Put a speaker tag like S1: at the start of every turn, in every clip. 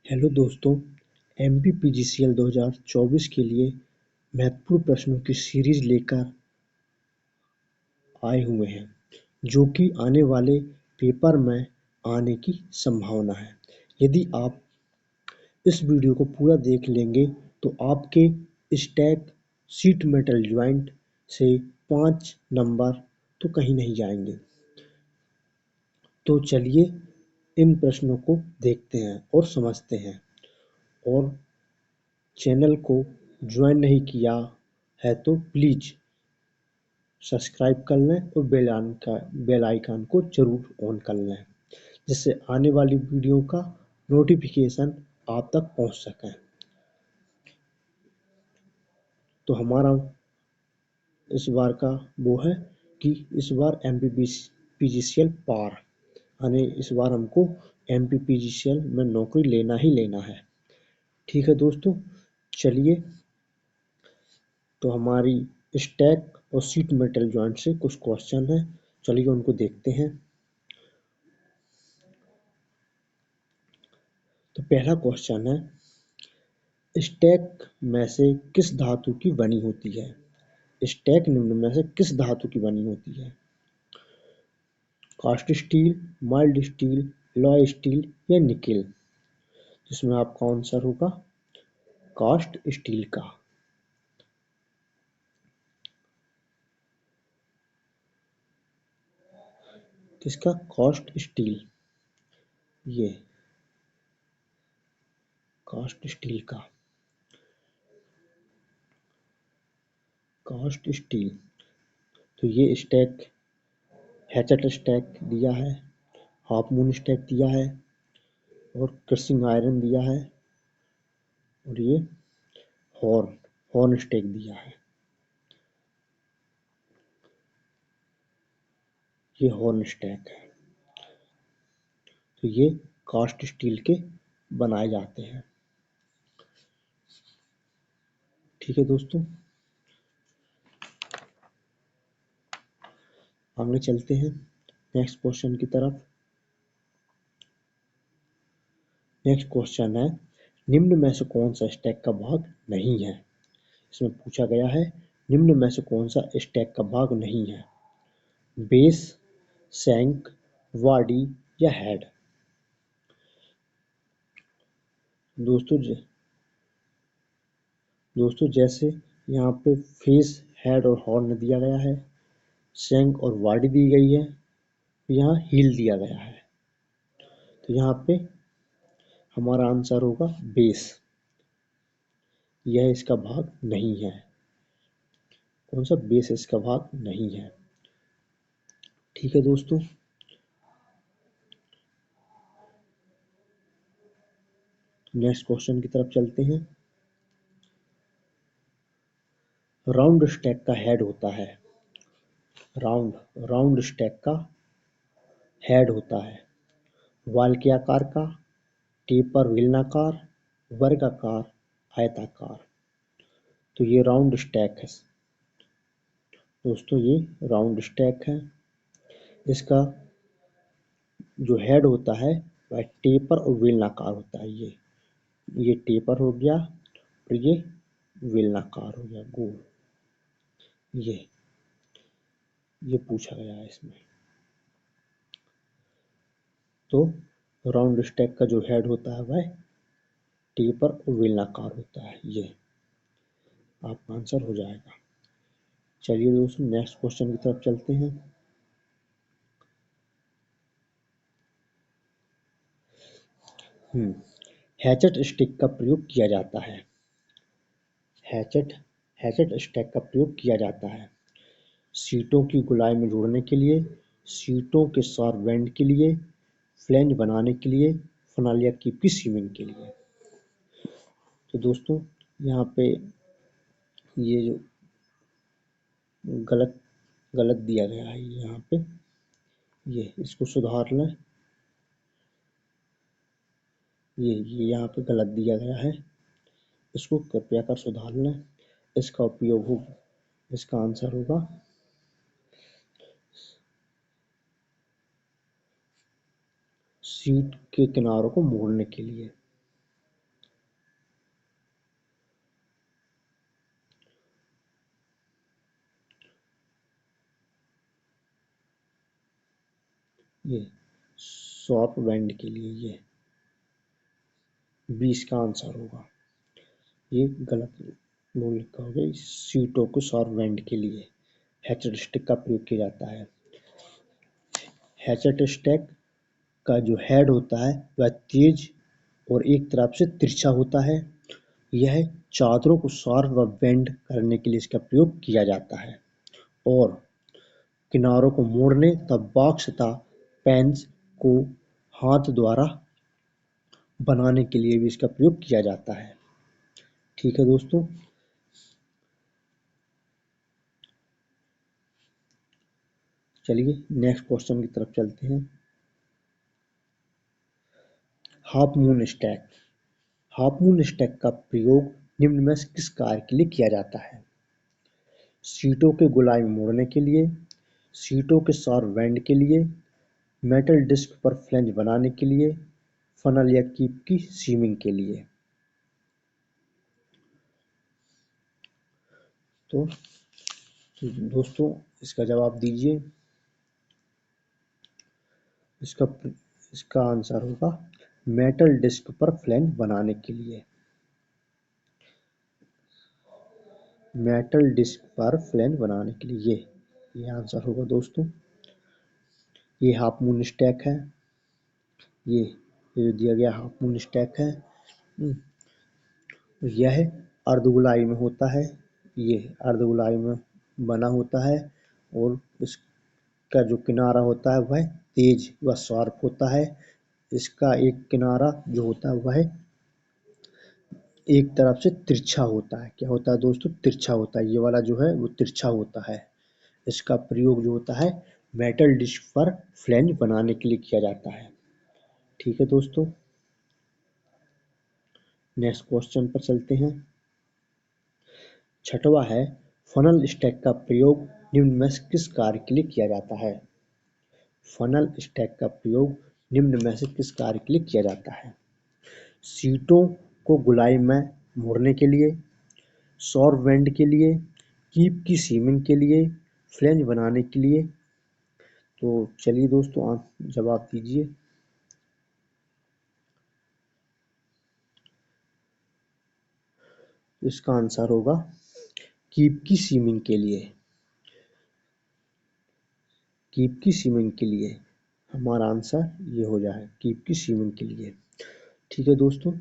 S1: Hello दोस्तों, एमपीपीजीसीएल 2024 के लिए महत्वपूर्ण प्रश्नों की सीरीज लेकर आए हुए हैं, जो कि आने वाले पेपर में आने की संभावना है। यदि आप इस वीडियो को पूरा देख लेंगे तो आपके स्टैक शीट मेटल ज्वाइंट से 5 नंबर तो कहीं नहीं जाएंगे। तो चलिए इन प्रश्नों को देखते हैं और समझते हैं। और चैनल को ज्वाइन नहीं किया है तो प्लीज़ सब्सक्राइब कर लें और बेल आइकन को ज़रूर ऑन कर लें, जिससे आने वाली वीडियो का नोटिफिकेशन आप तक पहुंच सके। तो हमारा इस बार का वो है कि इस बार एमपीपीजीसीएल पार, यानी इस बार हमको एमपीपीजीसीएल में नौकरी लेना ही लेना है। ठीक है दोस्तों, चलिए तो हमारी स्टैक और शीट मेटल जॉइंट से कुछ क्वेश्चन है, चलिए उनको देखते हैं। तो पहला क्वेश्चन है, स्टैक में से किस धातु की बनी होती है? स्टैक निम्न में से किस धातु की बनी होती है? Cast steel, mild steel, alloy steel या निकेल? जिसमें आपका आंसर होगा कास्ट स्टील का। किसका? Cast steel. ये कास्ट स्टील का। Cast steel. तो ये स्टैक हैचेट स्टैक दिया है, हाफ मून स्टैक दिया है और क्रशिंग आयरन दिया है, और ये हॉर्न हॉर्न स्टैक दिया है। ये हॉर्न स्टैक है। तो ये कास्ट स्टील के बनाए जाते हैं। ठीक है दोस्तों, आगे चलते हैं नेक्स्ट क्वेश्चन की तरफ। नेक्स्ट क्वेश्चन है, निम्न में से कौन सा स्टैक का भाग नहीं है? इसमें पूछा गया है निम्न में से कौन सा स्टैक का भाग नहीं है? बेस, शैंक, बॉडी या हेड? दोस्तों जैसे यहाँ पे फेस, हेड और हॉर्न दिया गया है, शैंक और बॉडी दी गई है, यहाँ हील दिया गया है। तो यहाँ पे हमारा आंसर होगा बेस। यह इसका भाग नहीं है। कौन सा? बेस इसका भाग नहीं है। ठीक है दोस्तों, नेक्स्ट क्वेश्चन की तरफ चलते हैं। राउंड स्टैक का हेड होता है। राउंड स्टैक का हेड होता है वाल के आकार का, टेपर बेलनाकार, वर्गाकार, आयताकार। तो ये राउंड स्टैक है दोस्तों, ये राउंड स्टैक है। इसका जो हेड होता है वह टेपर और बेलनाकार होता है। ये टेपर हो गया और ये बेलनाकार हो गया, गोल। ये पूछा गया है इसमें। तो राउंड स्टैक का जो हेड होता है वह टेपर और बेलनाकार होता है। ये आपका आंसर हो जाएगा। चलिए दोस्तों, नेक्स्ट क्वेश्चन की तरफ चलते हैं। हैचेट स्टिक का प्रयोग किया जाता है। हैचेट स्टिक का प्रयोग किया जाता है सीटों की गोलाई में जोड़ने के लिए, सीटों के शार्प बेंड के लिए, फ्लैंज बनाने के लिए, फनालिया की सीमिंग के लिए। तो दोस्तों यहाँ पे ये जो गलत दिया गया है, यहाँ पे ये इसको सुधार लें। ये यहाँ पे गलत दिया गया है, इसको कृपया कर सुधार लें। इसका उपयोग हो, इसका आंसर होगा सीट के किनारों को मोड़ने के लिए। ये शॉर्प बैंड के लिए ये 20 का आंसर होगा। ये गलत लोग लिखा होगा। सीटों को शॉर्प बैंड के लिए हैचेट स्टिक का प्रयोग किया जाता है। हैचेट स्टिक का जो हेड होता है वह तेज और एक तरफ से तिरछा होता है। यह चादरों को शार्प व बेंड करने के लिए इसका प्रयोग किया जाता है और किनारों को मोड़ने तथा बॉक्स तथा पेन्स को हाथ द्वारा बनाने के लिए भी इसका प्रयोग किया जाता है। ठीक है दोस्तों, चलिए नेक्स्ट क्वेश्चन की तरफ चलते हैं। Half moon stack. Half moon stack का प्रयोग निम्न में से किस कार्य के लिए किया जाता है? सीटों के गोलाई मोड़ने के लिए, सीटों के शार्प बेंड के लिए, मेटल डिस्क पर फ्लैंज बनाने के लिए, फनल या कीप की सीमिंग के लिए। तो दोस्तों इसका जवाब दीजिए। इसका आंसर होगा मेटल डिस्क पर फ्लैंज बनाने के लिए। मेटल डिस्क पर फ्लैंज बनाने के लिए ये आंसर होगा दोस्तों। ये हाफ मून स्टैक है। ये जो दिया गया हाफ मून स्टैक है, यह अर्धगोलाई में होता है। ये अर्धगोलाई में बना होता है और इसका जो किनारा होता है वह तेज व शार्प होता है। इसका एक किनारा जो होता है वह एक तरफ से तिरछा होता है। क्या होता है दोस्तों? तिरछा होता है। ये वाला जो है वो तिरछा होता है। इसका प्रयोग जो होता है मेटल डिस्क पर फ्लैंज बनाने के लिए किया जाता है। ठीक है दोस्तों, नेक्स्ट क्वेश्चन पर चलते हैं। छठवां है फनल स्टैक का प्रयोग निम्न में से किस कार्य के लिए किया जाता है? फनल स्टैक का प्रयोग निम्न में से किस कार्य के लिए किया जाता है? सीटों को गोलाई में मोड़ने के लिए, शॉर्प बेंड के लिए, कीप की सीमिंग के लिए, फ्लैंज बनाने के लिए। तो चलिए दोस्तों आप जवाब दीजिए। इसका आंसर होगा कीप की सीमिंग के लिए। कीप की सीमिंग के लिए हमारा आंसर ये हो जाए, कीप की सीमिंग के लिए। ठीक है दोस्तों,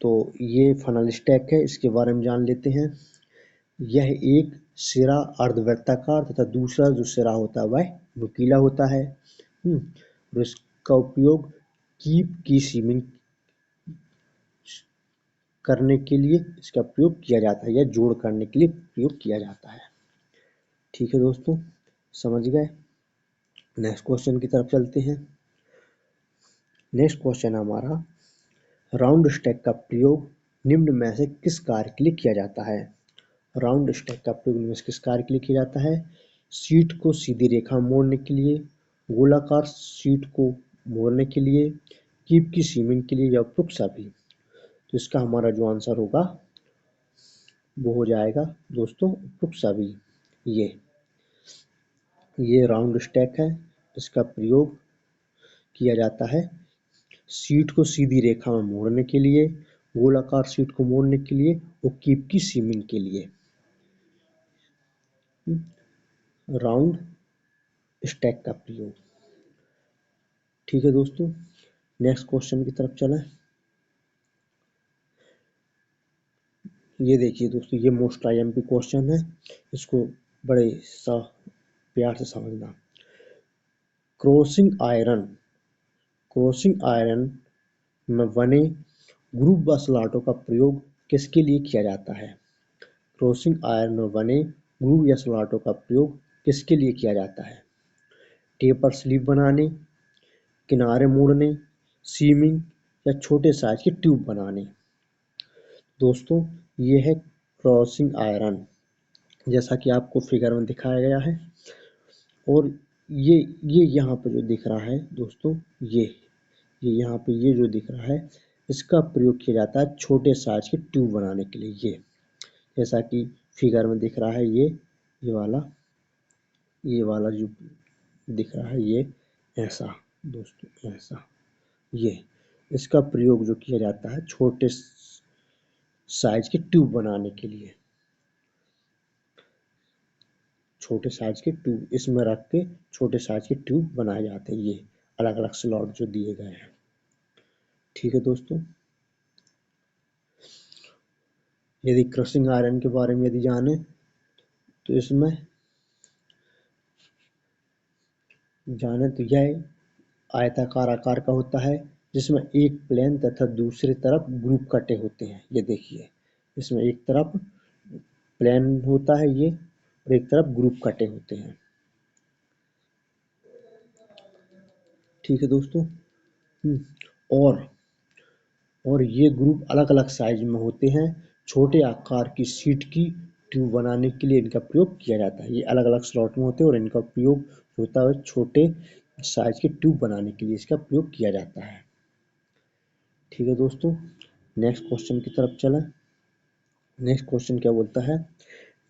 S1: तो ये फनल स्टैक है, इसके बारे में जान लेते हैं। यह एक सिरा अर्धवृत्ताकार तथा दूसरा जो सिरा होता है वह नुकीला होता है। और इसका उपयोग कीप की सीमिंग करने के लिए इसका प्रयोग किया जाता है या जोड़ करने के लिए प्रयोग किया जाता है। ठीक है दोस्तों, समझ गए। नेक्स्ट क्वेश्चन की तरफ चलते हैं। नेक्स्ट क्वेश्चन हमारा राउंड स्टैक का प्रयोग निम्न में से किस कार्य के लिए किया जाता है? राउंड स्टैक का प्रयोग निम्न में से किस कार्य के लिए किया जाता है? सीट को सीधी रेखा में मोड़ने के लिए, गोलाकार सीट को मोड़ने के लिए, कीप की सीमिंग के लिए या उपरोक्त सभी। तो इसका हमारा जो आंसर होगा वो हो जाएगा दोस्तों उपरोक्त सभी। ये राउंड स्टैक है, इसका प्रयोग किया जाता है सीट को सीधी रेखा में मोड़ने के लिए, गोलाकार सीट को मोड़ने के लिए और कीप की सीमिंग के लिए। राउंड स्टैक का प्रयोग। ठीक है दोस्तों, नेक्स्ट क्वेश्चन की तरफ चलें। ये देखिए दोस्तों, ये मोस्ट आईएमपी क्वेश्चन है, इसको बड़े सा प्यार से समझना। क्रॉसिंग आयरन में बने ग्रुप व स्लॉटों का प्रयोग किसके लिए किया जाता है? क्रॉसिंग आयरन में बने ग्रुप या स्लॉटों का प्रयोग किसके लिए किया जाता है? टेपर स्लीव बनाने, किनारे मोड़ने, सीमिंग या छोटे साइज की ट्यूब बनाने। दोस्तों ये है क्रॉसिंग आयरन, जैसा कि आपको फिगर में दिखाया गया है। और ये यहाँ पे जो दिख रहा है दोस्तों, ये यहाँ पे ये जो दिख रहा है, इसका प्रयोग किया जाता है छोटे साइज की ट्यूब बनाने के लिए। ये जैसा कि फिगर में दिख रहा है, ये वाला जो दिख रहा है, ऐसा दोस्तों, ऐसा ये इसका प्रयोग जो किया जाता है छोटे साइज के ट्यूब बनाने के लिए। छोटे साइज के ट्यूब इसमें रख के छोटे साइज के ट्यूब बनाए जाते हैं। ये अलग अलग स्लॉट जो दिए गए हैं। ठीक है दोस्तों, यदि क्रशिंग आयरन के बारे में यदि जाने तो इसमें तो यह आयताकार आकार का होता है, जिसमें एक प्लेन तथा दूसरी तरफ ग्रुप कटे होते हैं। ये देखिए, इसमें एक तरफ प्लेन होता है ये, और एक तरफ ग्रुप कटे होते हैं। ठीक है दोस्तों। और ये ग्रुप अलग अलग साइज में होते हैं। छोटे आकार की शीट की ट्यूब बनाने के लिए इनका प्रयोग किया जाता है। ये अलग अलग स्लॉट में होते हैं और इनका उपयोग होता है छोटे साइज के ट्यूब बनाने के लिए इसका प्रयोग किया जाता है। ठीक है दोस्तों, नेक्स्ट क्वेश्चन की तरफ चलें। नेक्स्ट क्वेश्चन क्या बोलता है,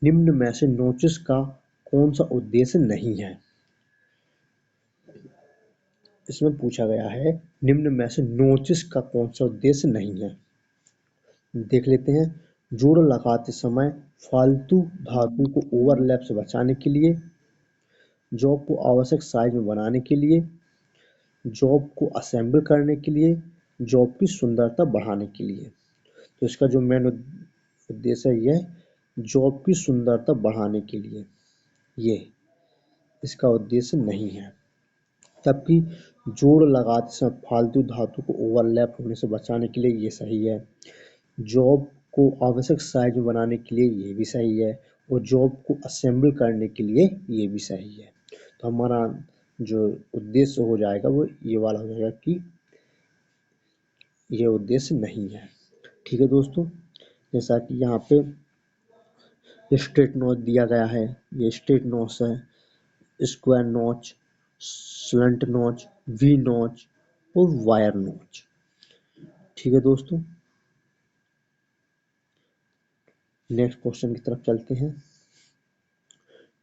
S1: निम्न में से नोचिस का कौन सा उद्देश्य नहीं है। इसमें पूछा गया है निम्न में से नोचिस का कौन सा उद्देश्य नहीं है। देख लेते हैं। जोड़ लगाते समय फालतू धातु को ओवरलैप से बचाने के लिए, जॉब को आवश्यक साइज में बनाने के लिए, जॉब को असेंबल करने के लिए, जॉब की सुंदरता बढ़ाने के लिए। तो इसका जो मेन उद्देश्य है यह जॉब की सुंदरता बढ़ाने के लिए, ये इसका उद्देश्य नहीं है। जबकि जोड़ लगाते समय फालतू धातु को ओवरलैप होने से बचाने के लिए ये सही है। जॉब को आवश्यक साइज में बनाने के लिए ये भी सही है, और जॉब को असेंबल करने के लिए ये भी सही है। तो हमारा जो उद्देश्य हो जाएगा वो ये वाला हो जाएगा कि ये उद्देश्य नहीं है। ठीक है दोस्तों, जैसा कि यहाँ पे स्ट्रेट नॉच दिया गया है, ये स्ट्रेट नॉच है, square notch, slant notch, V notch और वायर नॉच। ठीक है दोस्तों, नेक्स्ट क्वेश्चन की तरफ चलते हैं।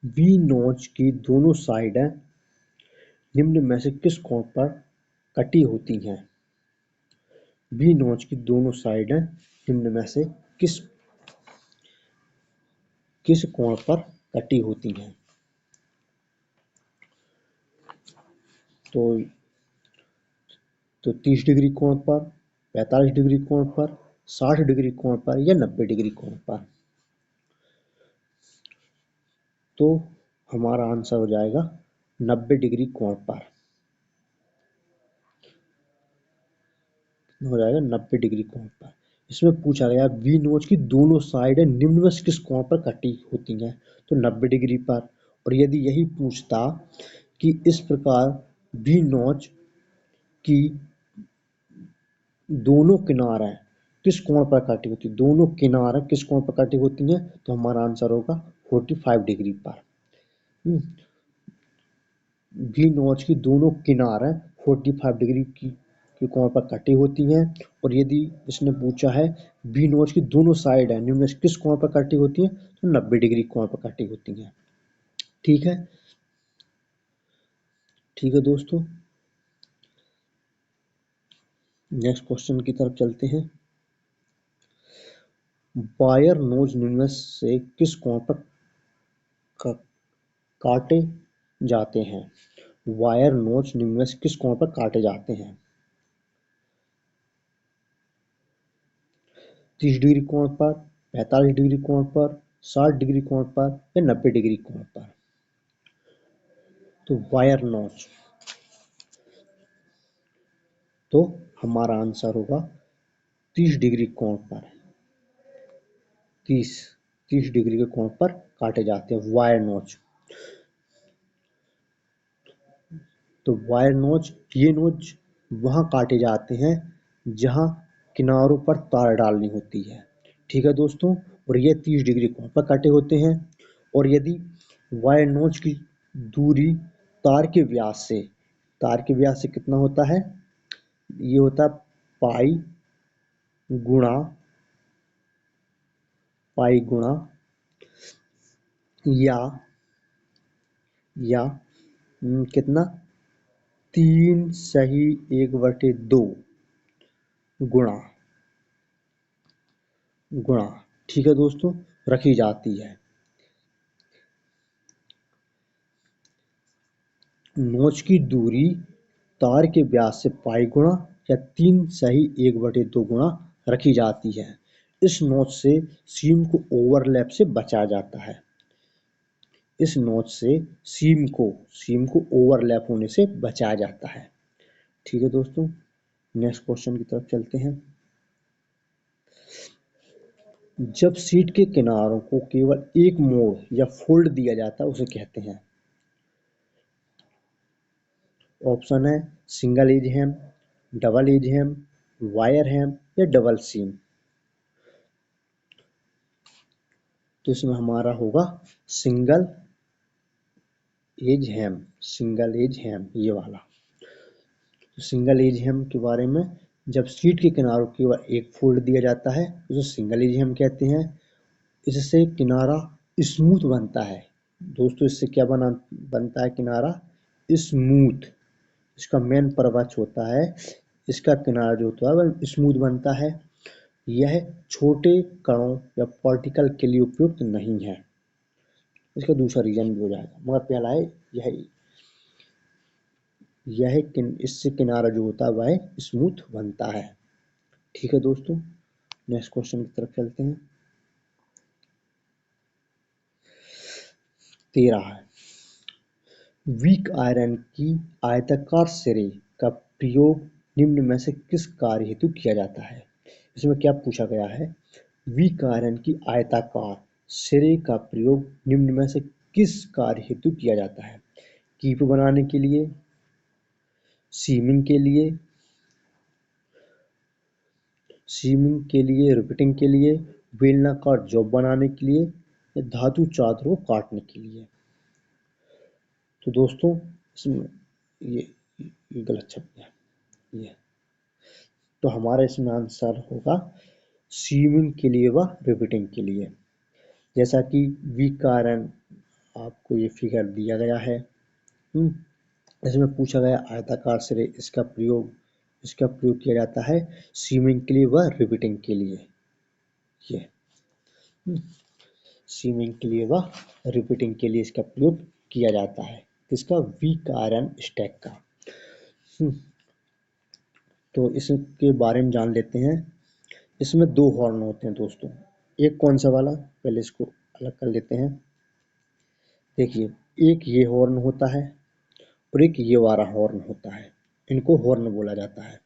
S1: वी नॉच की दोनों साइडें निम्न में से किस कोण पर कटी होती हैं। वी नॉच की दोनों साइडें निम्न में से किस किस कोण पर कटी होती हैं। तो 30 डिग्री कोण पर, 45 डिग्री कोण पर, 60 डिग्री कोण पर या 90 डिग्री कोण पर। तो हमारा आंसर हो जाएगा 90 डिग्री कोण पर। हो जाएगा 90 डिग्री कोण पर। इसमें पूछा गया वी नोच की दोनों साइडें निम्न में से किस कोण पर कटी होती हैं, तो 90 डिग्री पर। और यदि यही पूछता कि इस प्रकार वी नोच की दोनों किनारें किस कोण पर कटी होती, दोनों किनारें किस कोण पर कटी होती हैं, तो हमारा आंसर होगा 45 डिग्री पर। वी नॉच की दोनों किनारें 45 डिग्री की कोण पर कटी होती हैं। और यदि इसने पूछा है वी नॉच की दोनों साइड है निम्न किस कोण पर कटी होती हैं, तो 90 डिग्री कोण पर कटी होती हैं। ठीक है, ठीक है दोस्तों, नेक्स्ट क्वेश्चन की तरफ चलते हैं। वायर नोज निम्न से किस कोण पर काटे जाते हैं। वायर नोच निम्न से किस कोण पर काटे जाते हैं। 30 डिग्री कोण पर, 45 डिग्री कोण पर, 60 डिग्री कोण पर या 90 डिग्री कोण पर। तो वायर नोच, तो हमारा आंसर होगा 30 डिग्री कोण पर। 30 डिग्री के कोण पर काटे जाते हैं वायर नोच। तो वायर नोच, ये नोच वहां काटे जाते हैं जहां किनारों पर तार डालनी होती है। ठीक है दोस्तों, और ये 30 डिग्री कोण पर काटे होते हैं। और यदि वायर नोच की दूरी तार के व्यास से कितना होता है, ये होता है पाई गुणा पाई गुणा या कितना 3 सही 1/2 गुणा गुणा, ठीक है दोस्तों, रखी जाती है। नोच की दूरी तार के व्यास से पाई गुणा या 3 सही 1/2 गुणा रखी जाती है। इस नोच से सीम को ओवरलैप से बचाया जाता है। इस नोच से सीम को ओवरलैप होने से बचाया जाता है। ठीक है दोस्तों, नेक्स्ट क्वेश्चन की तरफ चलते हैं। जब शीट के किनारों को केवल एक मोड़ या फोल्ड दिया जाता है उसे कहते हैं। ऑप्शन है सिंगल एज हैम, डबल एज हैम, वायर हैम या डबल सीम। तो इसमें हमारा होगा सिंगल सिंगल एज हैम ये वाला। तो सिंगल एज हैम के बारे में, जब शीट के किनारों को केवल एक फोल्ड दिया जाता है उसे सिंगल एज हैम कहते हैं। इससे किनारा स्मूथ बनता है दोस्तों। इससे क्या बनता है किनारा स्मूथ। इसका मेन पर्पज होता है, इसका किनारा जो होता है वह स्मूथ बनता है। यह छोटे कणों या पार्टिकल के लिए उपयुक्त नहीं है। इसका दूसरा रीजन भी हो जाएगा, मगर पहला है इससे किनारा जो होता है वह स्मूथ बनता है। ठीक है दोस्तों, नेक्स्ट क्वेश्चन की तरफ चलते हैं। 13 है, वीक आयरन की आयताकार सिरे का प्रयोग निम्न में से किस कार्य हेतु किया जाता है। इसमें क्या पूछा गया है, वीक आयरन की आयताकार सिरे का प्रयोग निम्न में से किस कार्य हेतु किया जाता है। कीप बनाने के लिए, सीमिंग के लिए, रिपीटिंग के लिए, बेलनाकार जॉब बनाने के लिए या धातु चादरों को काटने के लिए। तो दोस्तों इसमें ये गलत छप गया ये। तो हमारा इसमें आंसर होगा सीमिंग के लिए व रिपीटिंग के लिए। जैसा कि वीक आयरन आपको ये फिगर दिया गया है, इसमें पूछा गया आयताकार सिरे, इसका प्रयोग किया जाता है सीमिंग के लिए व रिपीटिंग के लिए। ये सीमिंग के लिए व रिपीटिंग के लिए इसका प्रयोग किया जाता है। किसका, वीक आयरन स्टैक का। तो इसके बारे में जान लेते हैं। इसमें 2 हॉर्न होते हैं दोस्तों। एक कौन सा वाला, पहले इसको अलग कर लेते हैं। देखिए, एक ये हॉर्न होता है और एक ये वाला हॉर्न होता है। इनको हॉर्न बोला जाता है।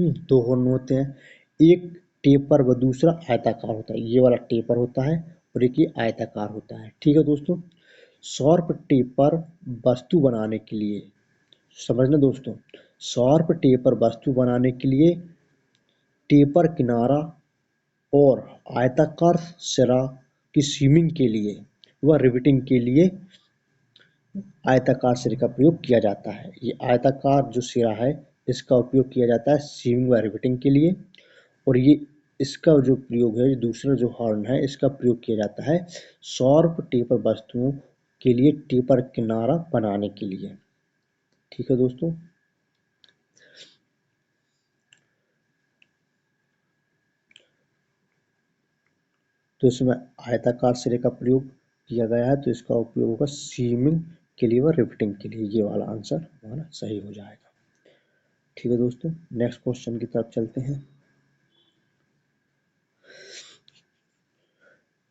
S1: 2 हॉर्न होते हैं, एक टेपर व दूसरा आयताकार होता है। ये वाला टेपर होता है और एक ये आयताकार होता है। ठीक है दोस्तों, शार्प टेपर वस्तु बनाने के लिए, समझना दोस्तों, शार्प टेपर वस्तु बनाने के लिए टेपर किनारा और आयताकार सिरा की सीमिंग के लिए व रिवेटिंग के लिए आयताकार सिरे का प्रयोग किया जाता है। ये आयताकार जो सिरा है इसका उपयोग किया जाता है सीमिंग व रिवेटिंग के लिए, और ये इसका जो प्रयोग है, दूसरा जो हॉर्न है, इसका प्रयोग किया जाता है शार्प टेपर वस्तुओं के लिए टेपर किनारा बनाने के लिए। ठीक है दोस्तों, तो इसमें आयताकार सिरे का प्रयोग किया गया है, तो इसका उपयोग होगा सीमिंग के लिए व रिवेटिंग के लिए। ये वाला आंसर हमारा सही हो जाएगा। ठीक है दोस्तों, नेक्स्ट क्वेश्चन की तरफ चलते हैं।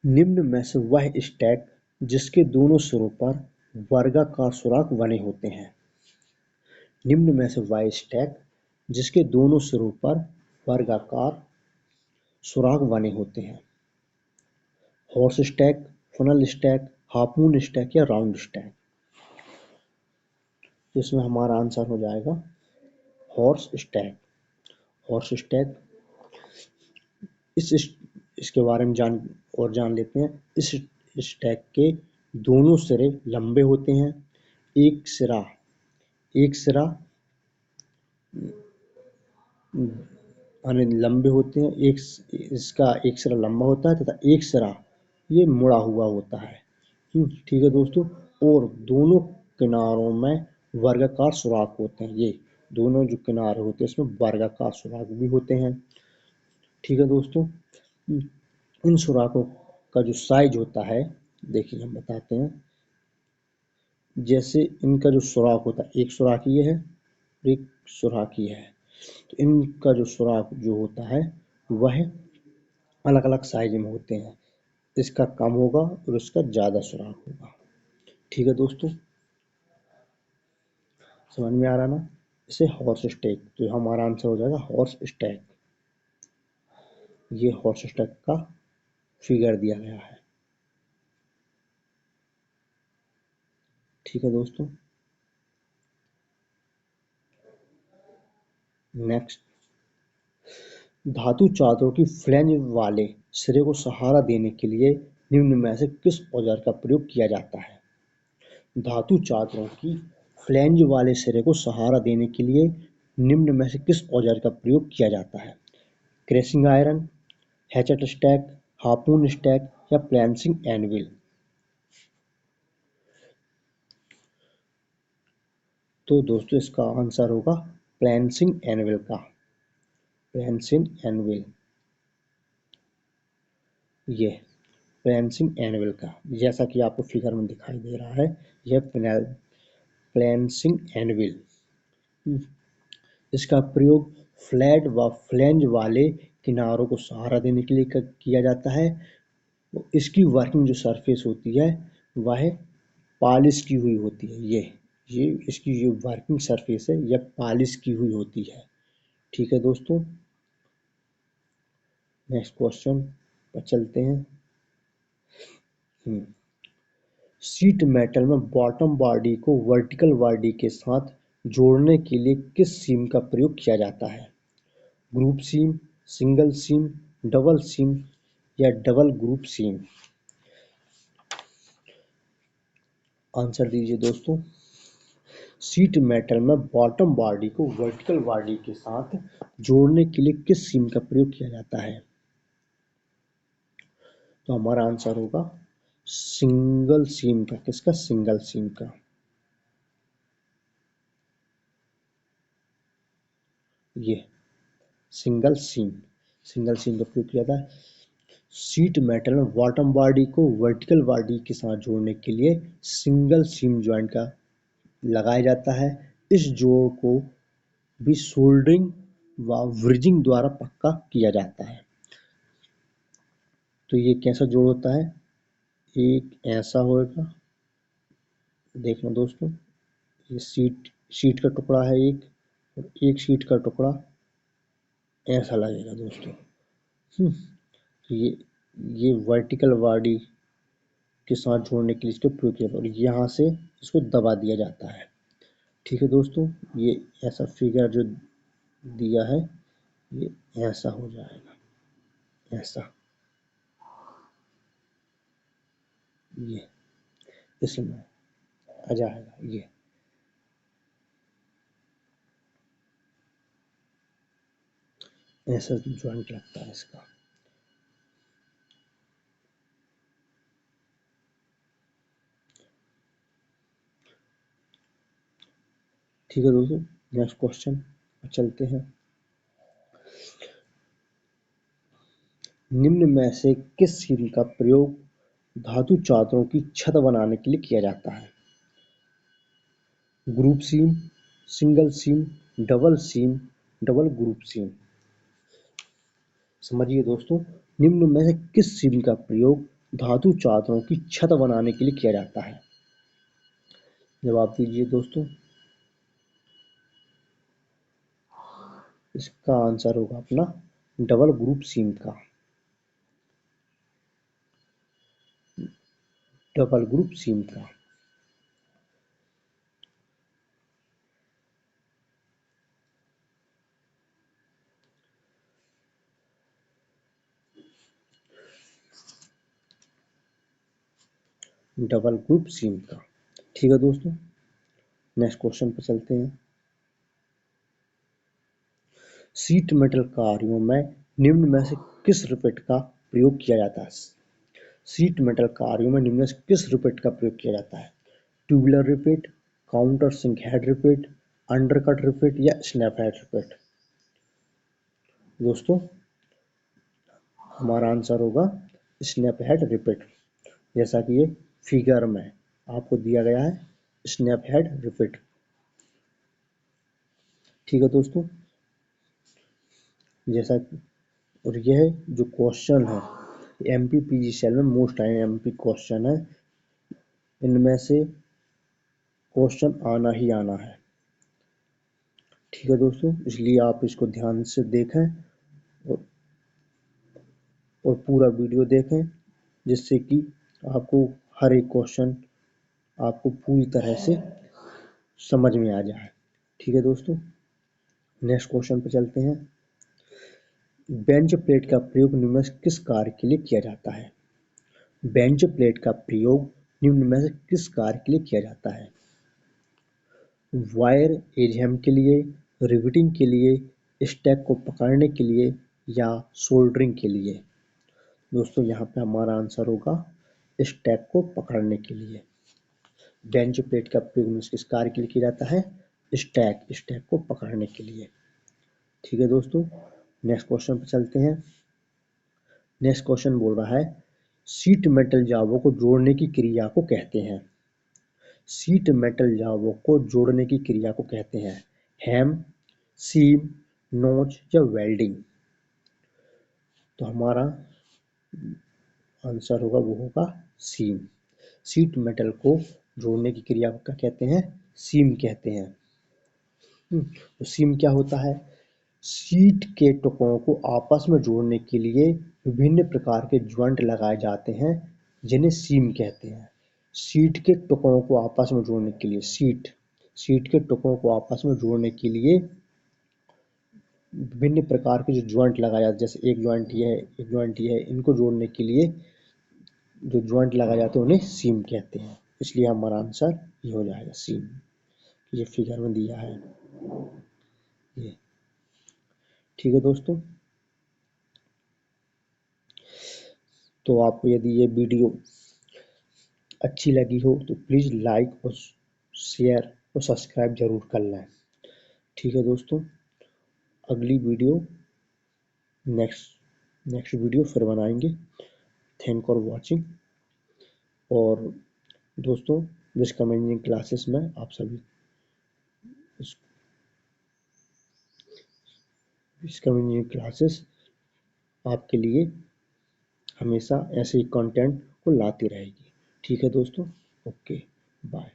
S1: निम्न में से वह स्टैक जिसके दोनों सिरों पर वर्गाकार सुराख बने होते हैं। निम्न में से वह स्टैक जिसके दोनों सिरों पर वर्गाकार सुराख बने होते हैं। Horse stack, funnel stack, half moon stack या राउंड स्टैक। तो इसमें हमारा आंसर हो जाएगा हॉर्स स्टैक। हॉर्स स्टैक, इसके बारे में जान लेते हैं। इस स्टैक के दोनों सिरे लंबे होते हैं। एक सिरा लंबे होते हैं, इसका एक सिरा लंबा होता है तथा एक सिरा ये मुड़ा हुआ होता है। ठीक है दोस्तों, और दोनों किनारों में वर्गाकार सुराख होते हैं। ये दोनों जो किनारे होते हैं इसमें वर्गाकार सुराख भी होते हैं। ठीक है दोस्तों, इन सुराखों का जो साइज होता है, देखिए हम बताते हैं। जैसे इनका जो सुराख होता है, एक सुराख ये है, एक सुराख ये है, तो इनका जो सुराख जो होता है वह अलग अलग साइज में होते हैं। इसका कम होगा और इसका ज़्यादा सुराख होगा। ठीक है दोस्तों, समझ में आ रहा ना। इसे हॉर्स स्टैक, तो हमारा आंसर हो जाएगा हॉर्स स्टैक। ये हॉर्स स्टैक का फिगर दिया गया है। ठीक है दोस्तों, नेक्स्ट, धातु चादरों की फ्लैंज वाले सिरे को सहारा देने के लिए निम्न में से किस औजार का प्रयोग किया जाता है? धातु चादरों की फ्लैंज वाले सिरे को सहारा देने के लिए निम्न में से किस औजार का प्रयोग किया जाता है? Crashing iron, hatchet stack, harpoon stack या प्लैंसिंग एनविल? तो दोस्तों इसका आंसर होगा प्लैंसिंग एनविल का। प्लैंसिंग एनविल, ये प्लैंसिंग एनविल का, जैसा कि आपको फिगर में दिखाई दे रहा है, यह प्लैंसिंग एनविल। इसका प्रयोग फ्लैट व फ्लैंज वाले किनारों को सहारा देने के लिए किया जाता है। इसकी वर्किंग जो सरफेस होती है वह पॉलिश की हुई होती है। ये इसकी जो वर्किंग सरफेस है यह पॉलिश की हुई होती है। ठीक है दोस्तों, नेक्स्ट क्वेश्चन पर चलते हैं। शीट मेटल में बॉटम बॉडी को वर्टिकल बॉडी के साथ जोड़ने के लिए किस सीम का प्रयोग किया जाता है? ग्रुप सीम, सिंगल सीम, डबल सीम या डबल ग्रुप सीम? आंसर दीजिए दोस्तों। शीट मेटल में बॉटम बॉडी को वर्टिकल बॉडी के साथ जोड़ने के लिए किस सीम का प्रयोग किया जाता है? तो हमारा आंसर होगा सिंगल सीम का। किसका? सिंगल सीम का। ये सिंगल सीम का प्रयोग किया था। शीट मेटल में बॉटम बॉडी को वर्टिकल बॉडी के साथ जोड़ने के लिए सिंगल सीम जॉइंट का लगाया जाता है। इस जोड़ को भी सोल्डरिंग व ब्रिजिंग द्वारा पक्का किया जाता है। तो ये कैसा जोड़ होता है? एक ऐसा होगा, देखना दोस्तों, ये शीट का टुकड़ा है एक, और एक शीट का टुकड़ा ऐसा लगेगा दोस्तों। तो ये वर्टिकल बॉडी के साथ जोड़ने के लिए इसको प्रयोग किया, और यहाँ से इसको दबा दिया जाता है। ठीक है दोस्तों, ये ऐसा फिगर जो दिया है ये ऐसा हो जाएगा, ऐसा, ये इसमें आ जाएगा, ये ऐसा जॉइंट लगता है इसका। ठीक है दोस्तों, नेक्स्ट क्वेश्चन चलते हैं। निम्न में से किस सीम का प्रयोग धातु चादरों की छत बनाने के लिए किया जाता है? ग्रुप सीम, सिंगल सीम, डबल सीम, डबल ग्रुप सीम? समझिए दोस्तों, निम्न में से किस सीम का प्रयोग धातु चादरों की छत बनाने के लिए किया जाता है? जवाब दीजिए दोस्तों। इसका आंसर होगा अपना डबल ग्रुप सीम का। डबल ग्रुप सीम का। डबल ग्रुप सीम का। ठीक है दोस्तों, नेक्स्ट क्वेश्चन पर चलते हैं। शीट मेटल कार्यों में निम्न में से किस रिपेट का प्रयोग किया जाता है? शीट मेटल कार्यों में निम्न में से किस रिपेट का प्रयोग किया जाता है? Tubular rivet, counter sink head rivet, undercut rivet या स्नैप हेड रिपीट। दोस्तों हमारा आंसर होगा स्नैप हेड रिपीट, जैसा कि ये फिगर में आपको दिया गया है स्नैप हेड रिपीट। ठीक है दोस्तों, जैसा और यह जो क्वेश्चन है MPPGCL में मोस्ट IMP क्वेश्चन है, इनमें से क्वेश्चन आना ही आना है। ठीक है दोस्तों, इसलिए आप इसको ध्यान से देखें और पूरा वीडियो देखें, जिससे कि आपको हर एक क्वेश्चन आपको पूरी तरह से समझ में आ जाए। ठीक है दोस्तों, नेक्स्ट क्वेश्चन पे चलते हैं। बेंच प्लेट का प्रयोग निम्न में से किस कार्य के लिए किया जाता है? बेंच प्लेट का प्रयोग निम्न में से किस कार्य के लिए किया जाता है? वायर एजहम के लिए, रिवेटिंग के लिए, स्टैक को पकड़ने के लिए या सोल्डरिंग के लिए। दोस्तों यहाँ पे हमारा आंसर होगा स्टैक को पकड़ने के लिए। बेंच प्लेट का प्रयोग किस कार्य के लिए किया जाता है? स्टैक को पकड़ने के लिए। ठीक है दोस्तों, नेक्स्ट क्वेश्चन पे चलते हैं। नेक्स्ट क्वेश्चन बोल रहा है शीट मेटल जावों को जोड़ने की क्रिया को कहते हैं। शीट मेटल जावों को जोड़ने की क्रिया को कहते हैं हैम, सीम, नोच या वेल्डिंग। तो हमारा आंसर होगा वो होगा सीम। शीट मेटल को जोड़ने की क्रिया को क्या कहते हैं? सीम कहते हैं। तो सीम क्या होता है? शीट के टुकड़ों को आपस में जोड़ने के लिए विभिन्न प्रकार के जॉइंट लगाए जाते हैं, जिन्हें सीम कहते हैं। शीट के टुकड़ों को आपस में जोड़ने के लिए शीट के टुकड़ों को आपस में जोड़ने के लिए विभिन्न प्रकार के जो जॉइंट लगाए जाते हैं, जैसे एक जॉइंट ये है, एक जॉइंट ये है, इनको जोड़ने के लिए जो जॉइंट लगाए जाते हैं उन्हें सीम कहते हैं। इसलिए हमारा आंसर ये हो जाएगा सीम। ये फिगर में दिया है ये। ठीक है दोस्तों, तो आपको यदि ये वीडियो अच्छी लगी हो तो प्लीज़ लाइक और शेयर और सब्सक्राइब जरूर कर लें। ठीक है दोस्तों, अगली वीडियो नेक्स्ट वीडियो फिर बनाएंगे। Thank for watching. और दोस्तों विस्कम क्लासेस में आप सभी विस्कम क्लासेस आपके लिए हमेशा ऐसे ही कंटेंट को लाती रहेगी। ठीक है दोस्तों, ओके बाय।